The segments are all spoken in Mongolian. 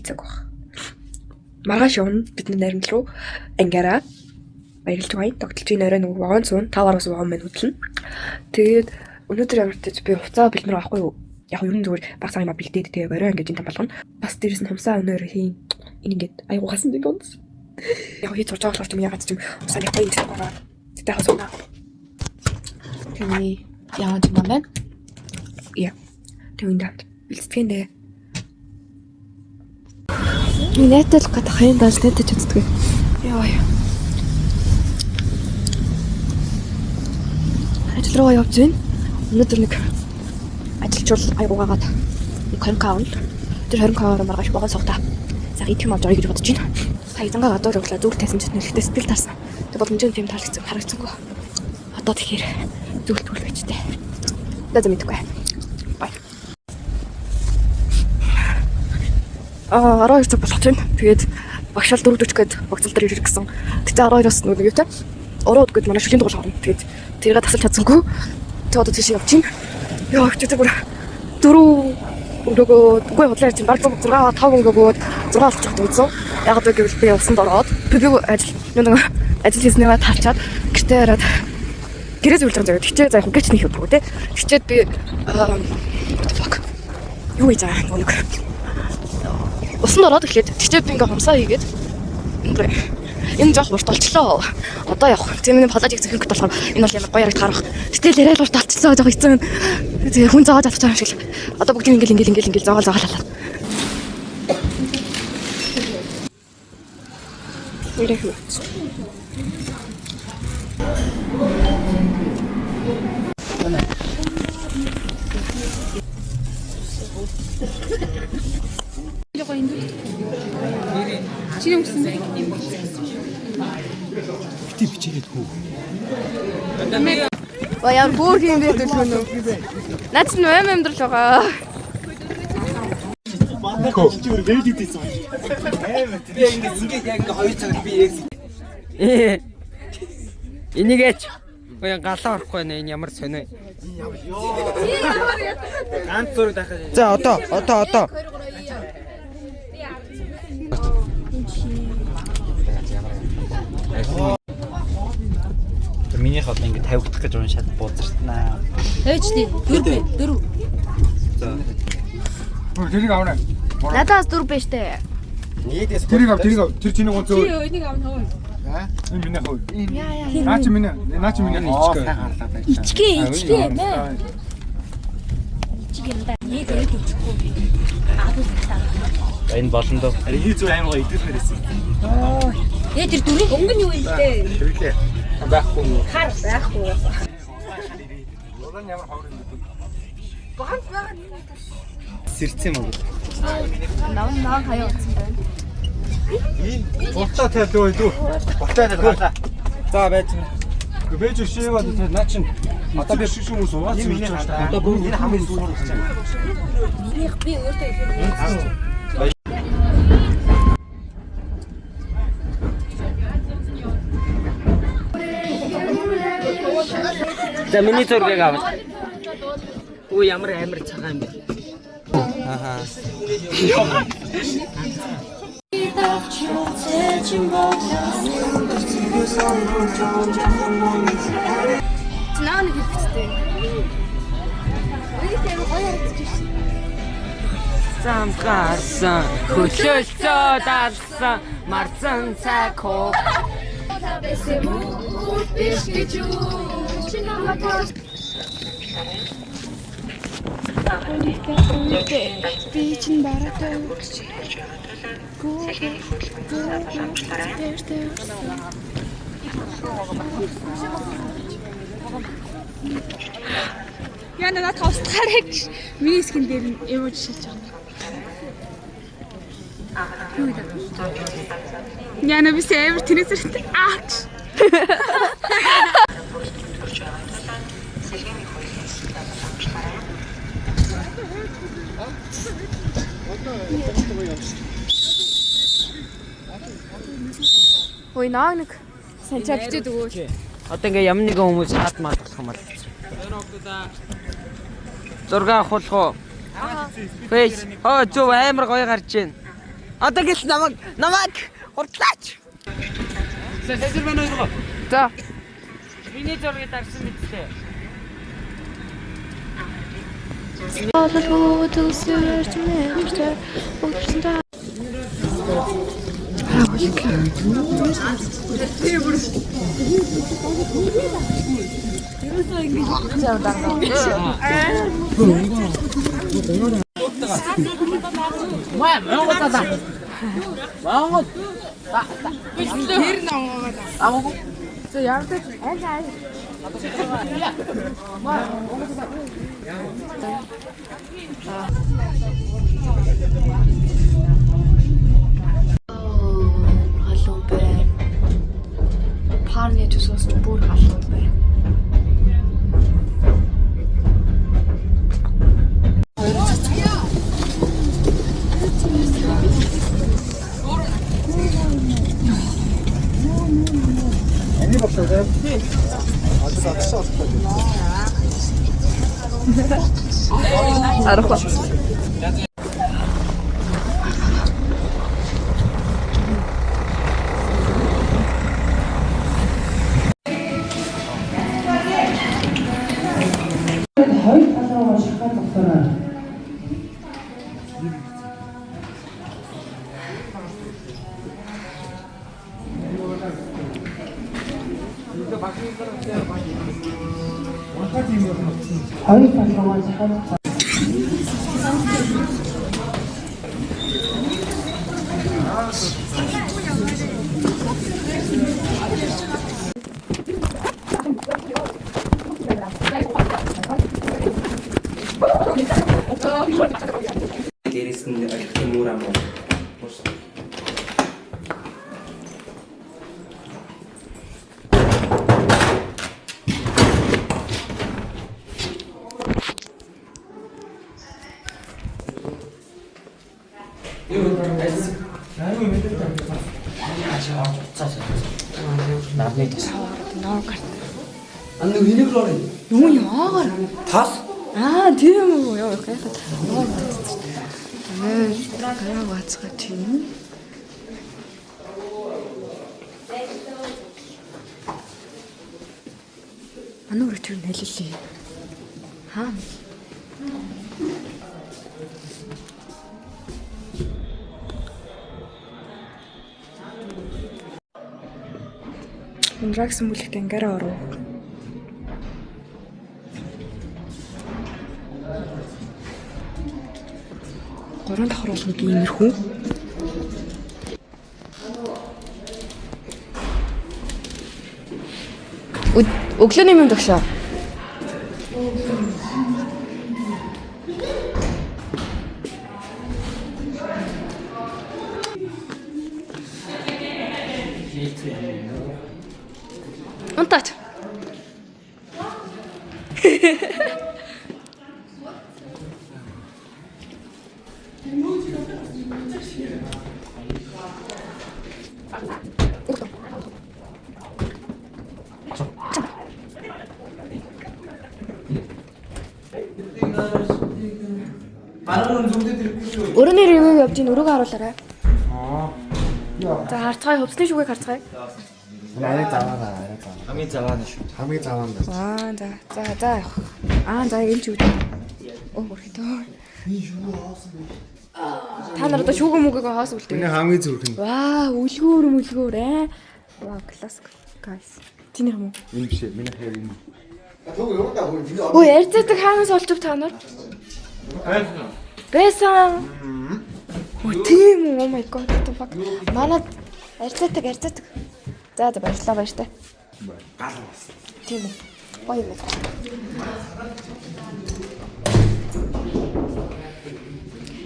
цаг баг. Маргааш явна бидний найрамд руу ангаараа баярлж байгаа. Тогтолцоо орой нэг вагон суун 5 араас вагон маань хөдлөн. Тэгээд өнөөдөр ямар ч би хуцаа бэлмэр авахгүй юу? Яг ер нь зүгээр баг цагаан бэлдээд тэгээ орой ингээд юм болгоно. Бас дээрэс нь хумсаа өнөөр хийн. Ингээд аюугасан нэг онц. Яг хийж сурч байгаа ч юм ягаад ч юм усаа нэг гоё зүйл байгаа. Тэгтээ хасуна. Тэний яагаад юм бэ? Яа. Тэвэндээ бэлтгэндээ. Нэтэл гатахын даас нэтэж үздэг. Яа. Ажил руу явж байна. Өнөөдөр нэг ажилчвал аюугаагаад 20 каунт. Тэр 20 каунт маргааш байгаа согтаа. Сая итгэм авч орё гэж бодож байна. Саядан гадуур явуулаа зүг тайсан ч нэлээд сэтгэл тарсан. Тэг боломжтой юм харагцсангүй. Одоо тэгэхээр зүгтгүүл байжтэй. Дэзэ мэдгүй. Бай. Араа ирсэн болох юм. Тэгээд багшаал 4:40 гээд багцал дээр ирэх гэсэн. Тэгтээ 12-оос нүг юутай. Ороод гээд манай шүлийн дугаар харна. Тэгээд тэргээ тасалж чадсангүй. Тэгээд одоо тийш явчихин. Яа ч зүгээр 4 өгөө үгүй бодлоо чинь баг 6 5 өнгөгөөд 6 болчих дүүсэн. Яг одоо гэвэл би усанд ороод би ажил хийснийгаа тавчаад гэртээ хараад гэрээс үлдэж байгаа. Тэгчээ за яг гэч нэг өгөө те. Тэгчээд би юу хийж байгаа нэг усанд ороод эхлээд тэгчээ би ингээ хумсаа хийгээд энэ жоох урт болчлоо. Одоо явах. Тийм нэг палажиг зөвхөн болохоор энэ бол ямар гоё ярагт харах. Гэтэл яриад урт болчихсон жоох хэцүү. Тэгээ хүн зоож авчих юм шиг. Одоо бүгд ингээл зоогоо халаа. Ирэх үү. Чи юм гэсэн бэ? Бити бичээд хөө. Яар бүр юм бэ төлөвнө. Наач нь амьдрал байгаа. Баатаа чи өөр вэд хийсэн. Би ингээд яг 2 цагт би Энийгээч гоё галаа орохгүй нэ энэ ямар сонио. ганц зураг дахиж. За одоо. Миний хот ингээд тавигдах гэж уншаад буудчихнаа. Ээжний 4. За. тэрийг авна. Надаас 4 байж тээ. Нийтээс Тэр чиний гонцоо. Чи энийг авна хөө. Энэ миний хөө. Яа. Наа чи миний ичгээ. Ичгээ мэ. Ичгээ надаа. Нэг яг ичгүй. энэ болно доо. Хий зүг аймаг идэвхэр байсан. Тэр дүрийн өнгө нь юу юм бэ? Тэрлээ. Байхгүй юу? Хар байхгүй. Улаан ямар ховор юм бэ? Ганц байгаа юм. Сэрцэн юм уу? Наа хаяа утсан байна. Бутаа тавь дөө. Бутаа тавь. За байж. Бэж шиваад наа чин одоо би шиг хүмүүс уугац юм хийж байгаа. Одоо бүр энэ хамгийн сүүл болж байна. Би өөртөө хэлээ. За миний зургийг аваад. Өө ямар амар цагаан юм бэ? Ахаа. Наа нэг хэлчихтэй. Үгүй гоё харагдчих. Замгаарсан хөлөөлцөө дарсан марцан цаг хоо. Би чин бараатай. Яа надад товстгараа гэж миний скин дээр эмож шилж байгаа. Яа на би север тэнэсэртэй аач. Ой наа нэг санчаа бичээд өгөөч. Одоо ингээ ямар нэгэн хүмүүс хаад маадах юм бол. Зураг авах уу? Фэйс. Оо зөв амар гоё гарч байна. Одоо гэл намайг хурдлаач. Сэсэр байна уу? За. Миний зургийг дарсан мэдтэй. Халуун байна. Парны төсөөс бүр халуун байна. Арах. Дээрээс нь архив муур ам. Анны хэнийг л орё. Юу яагаар? Тас. Тийм үү. Яа гайхаад. Гаяа бацгаа тийм. Ануур тэр нэлэлээ. Хаа. Ундрагсан бүлэгт ангаараа оров. Гурван давхар болгонд иймэрхүү. Өглөөний юм дагшаа. Унтаач. Өрөөний ревю явж ийн өрөөгөө харуулаарай. За харцгаая хувцсны шүгээг харцгаая. Хамгийн заваана шүү. Хамгийн заваана. За явах. За энэ ч үү. Өрхөдөө. Та нар одоо шүүгэн мүгээг хаос үлдээ. Миний хамгийн зүрх нь. Ваа, үлгүүр ээ. Вау, классик. Guys. Тиний юм уу? Энэ биш ээ. Миний хэр энэ. Өө, ярьцаадаг хаанаас олж та нар? Байсан. Тийм үү? Oh my god. What the fuck. Манад ярьцаадаг. За баярлалаа. Гал бас. Тийм үү. Гоё юм.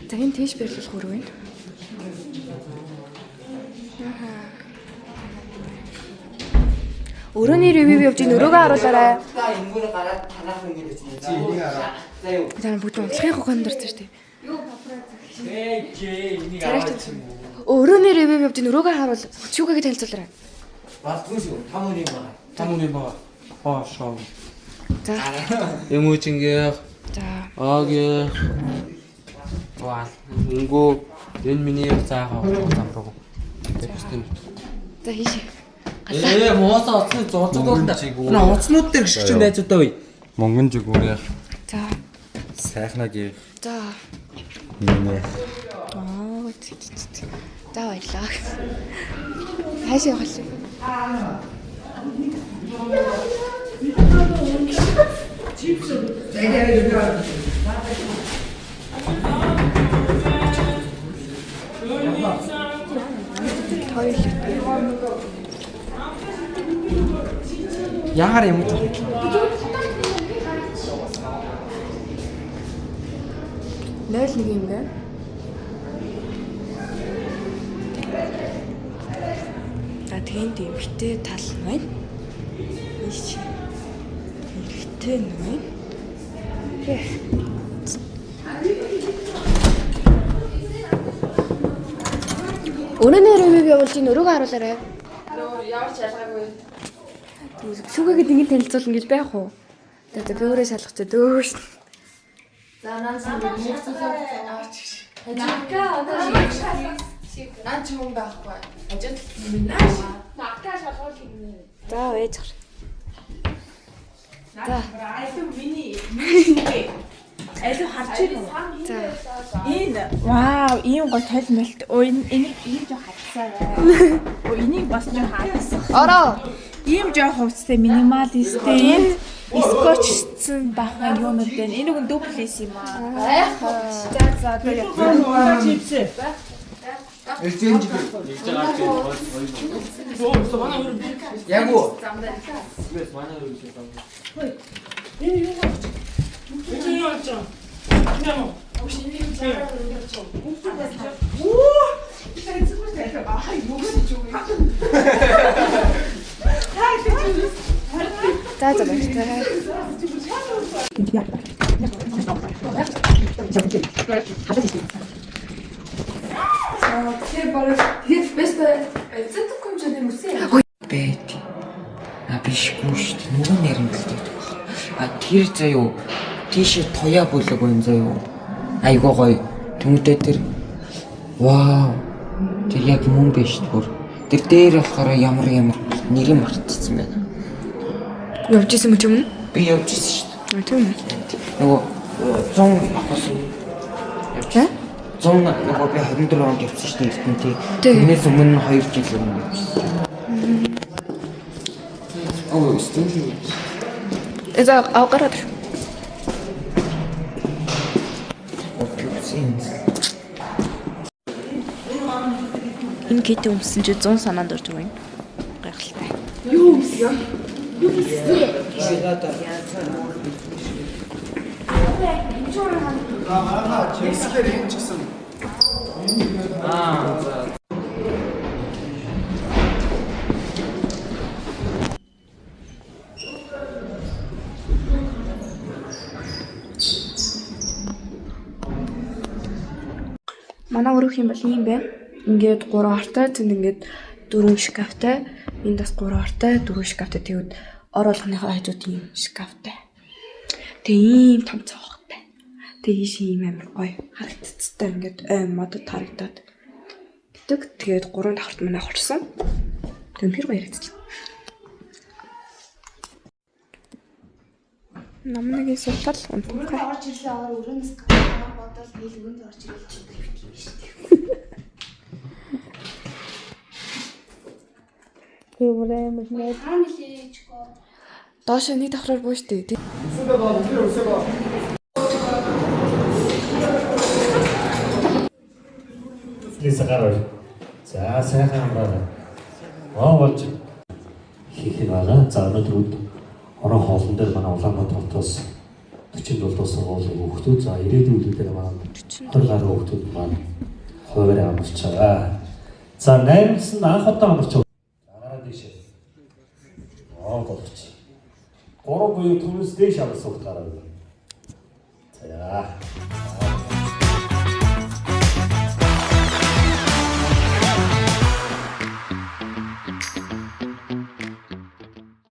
За энэ тийш бэрлүүлэх өрөө байна. Өрөөний ревю явж ийн өрөөгөө харуулаарай. Энгүүрээ гараад танах ингэж байна. Чи энийг хараа. За юу. Та бүгд унтлахын ухаан дуртай шүү дээ. Энийг аваад чинь. Өрөөний ревю явж ийн өрөөгөө харуул. Шүүгээг танилцуулаарай. Балтгүй шүү. 5 өдрийн бага. 5 өдрийн бага. Шоо. За. Эмүүжингээ. За. Аагээ. Ваа. Энгүү Энэ миний яг цаахан зам руу. Тэвчтэй. За хийш. Моосоо оцны зурцуулалтаа. Оцнууд дээр гიშгч найзуудаа бай. Монгон жигүүр яах. За. Сайхнаа гэх. За. Нэ. Аа. За баярлаа. Хайш явах л. Яагаар юм бэ? Нойл нэг юм бэ? За тэгээд эмхтэй тал маань. Иш. Эмхтэй нөө. Өнөөдөр ревю явуулж ийн өрөөгөө харуулаарай. Ямар ч ялгаагүй. Шүүгээгээд ингэ танилцуулна гэж байх уу? За би өөрөө шалгах чи дөөш. За наанс Наака одоо наа ч юм байхгүй. Ажил наака шалгуул гинэ. За ээж гар. За. Алуу харж байна. За. Энэ вау, ийм гой толмолт. Өө энийг жоо хатсаа. Өө энийг бас жоо хатсан. Ороо. Ийм жоо хувцастай минималисттэй энэ скотчсан бахан юунууд байна. Энэ үгэн дуплес юм аа. За чипс. Яг уу. За баярлалаа. Бэт. Бишгүй шүү дээ. Нөгөө нэрмэлтэй байх. Тэр заяо. Тийшээ тоя бүлэг байна заяо. Айгуу гоё. Тэмүүтэй тэр. Вау. Тэр яг мөн биш бүр. Тэр дээр болохоор ямар нэрийг мартчихсан байна. Явж исэн мэт юм уу? Би явж ирсэн шүү дээ. Тийм үү? Нөгөө 100 авах Тэ? 100 нөгөө би 24 онд явсан шүү дээ. Тий. Тэрнээс өмнө 2 жил өмнө явсан. Оо, студент. За авгараад. Энэ кит өмсөн чи 100 санаанд орж байгаа юм. Гайхалтай. Юу өмсгөө? Юу өмсгөө? Манай өрөх юм бол ийм байна. Ингээд 3 ортой, тэнд ингээд 4 шкафтай, энд бас 3 ортой, 4 шкафтай. Тэгвэл ор болгоныхоо хажууд ийм шкафтай. Тэгээ ийм том цаохтай. Тэгээ ийш ийм амар гоё харагдцтай ингээд модод харагдаад. Тэгээд 3 давхарт манай хорсон. Тэмхэр гоё харагдчих. Намнагийн сутал унтмахай. Орж ирлээ өрөөнөөс гадаа бодол хэл өгөнд орж ирлээ ч юм биш үү? Доош нэг давхраар буу штэ. Лиса гараа. За сайхан амраа. Болж хийх нь байгаа. За өнөөдөр өд орон хоолн дээр манай Улаанбаатар хотоос 47 дуус сургуулийн хүүхдүүд за ирээдүйн үеүүдээр манай 20 гаруй хүүхдүүд маань хуваарь амарч байгаа. За найрамдсан анх удаа амарч байгаа. Гараа дэшээ. Боловч. 3 буюу түнэс дэш амарсан хүүхд гараа. За.